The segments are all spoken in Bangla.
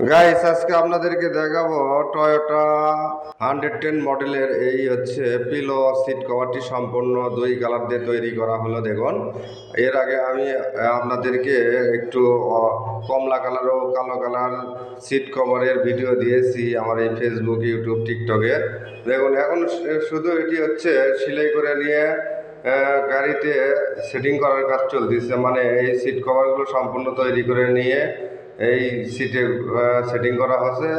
গাইস আজকে আপনাদেরকে দেখাবো টয়োটা 110 মডেলের এই হচ্ছে পিলো সিট কভারটি সম্পূর্ণ দুই কালার দিয়ে তৈরি করা হলো। দেখুন, এর আগে আমি আপনাদেরকে একটু কমলা কালার ও কালো কালার সিট কভারের ভিডিও দিয়েছি আমার এই ফেসবুক, ইউটিউব, টিকটকে। দেখুন, এখন শুধু এটি হচ্ছে সেলাই করে নিয়ে গাড়িতে সেটিং করার কাজ চলতেছে। মানে এই সিট কভারগুলো সম্পূর্ণ তৈরি করে নিয়ে এই সিটে সেটিং করা হচ্ছে।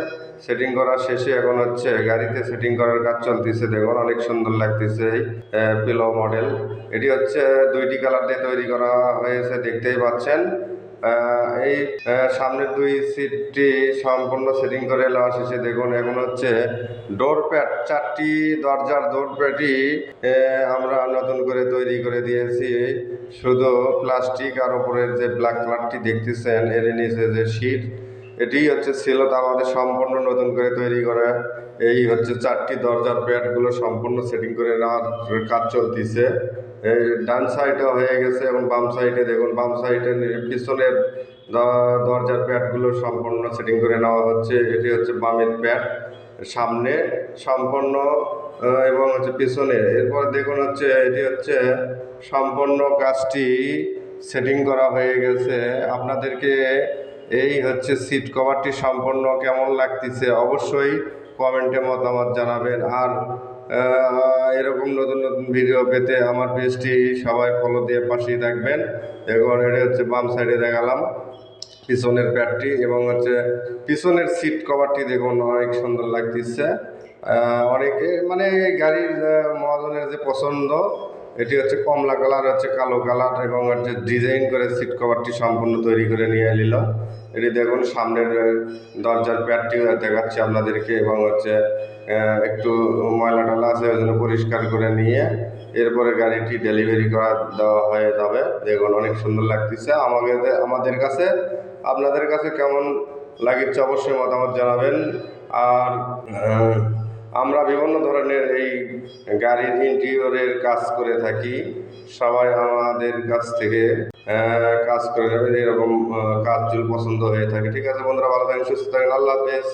সেটিং করা শেষে এখন হচ্ছে গাড়িতে সেটিং করার কাজ চলতেছে। দেখুন, অনেক সুন্দর লাগতেছে এই পিলো মডেল। এটি হচ্ছে দুইটি কালার দিয়ে তৈরি করা হয়েছে, দেখতেই পাচ্ছেন। এই সামনের দুই সিটটি সম্পূর্ণ সেটিং করে নেওয়া শেষে দেখুন এখন হচ্ছে ডোর প্যাড, চারটি দরজার ডোর প্যাডই আমরা নতুন করে তৈরি করে দিয়েছি। শুধু প্লাস্টিক আর উপরের যে ব্ল্যাক কালারটি দেখতেছেন এর নিচে যে শীট, এটি হচ্ছে ছিল তা আমাদের সম্পূর্ণ নতুন করে তৈরি করা। এই হচ্ছে চারটি দরজার প্যাডগুলো সম্পূর্ণ সেটিং করে নেওয়ার কাজ চলতেছে। এই ডান সাইডে হয়ে গেছে এবং বাম সাইডে দেখুন, বাম সাইডের পিছনের দরজার প্যাডগুলো সম্পূর্ণ সেটিং করে নেওয়া হচ্ছে। এটি হচ্ছে বামের প্যাড, সামনে সম্পূর্ণ এবং হচ্ছে পিছনে। এরপর দেখুন হচ্ছে এটি হচ্ছে সম্পূর্ণ কাজটি সেটিং করা হয়ে গেছে। আপনাদেরকে এই হচ্ছে সিট কভারটি সম্পূর্ণ কেমন লাগতেছে অবশ্যই কমেন্টে মতামত জানাবেন। আর এরকম নতুন নতুন ভিডিও পেতে আমার পেজটি সবাই ফলো দিয়ে পাশেই থাকবেন। এখন এটা হচ্ছে বাম সাইডে দেখালাম পিছনের প্যাডটি এবং হচ্ছে পিছনের সিট কভারটি দেখুন অনেক সুন্দর লাগতেছে। অনেকে মানে গাড়ির মহাজনের যে পছন্দ, এটি হচ্ছে কমলা কালার, হচ্ছে কালো কালার এবং হচ্ছে ডিজাইন করে সিট কভারটি সম্পূর্ণ তৈরি করে নিয়ে নিল। এটি দেখুন সামনের দরজার প্যাডটিও দেখাচ্ছে আপনাদেরকে এবং হচ্ছে একটু ময়লা টলা আছে ওই জন্য পরিষ্কার করে নিয়ে এরপরে গাড়িটি ডেলিভারি করা দেওয়া হয়ে যাবে। দেখুন অনেক সুন্দর লাগতেছে আমাদের কাছে। আপনাদের কাছে কেমন লাগিচ্ছে অবশ্যই মতামত জানাবেন। আর আমরা বিভিন্ন ধরনের এই গাড়ির ইন্টেরিয়রের কাজ করে থাকি। সবাই আমাদের কাছ থেকে কাজ করে নেবেন, এরকম কাজ যদি পছন্দ হয়ে থাকে। ঠিক আছে বন্ধুরা, ভালো থাকেন, সুস্থ থাকেন, আল্লাহ হাফেজ।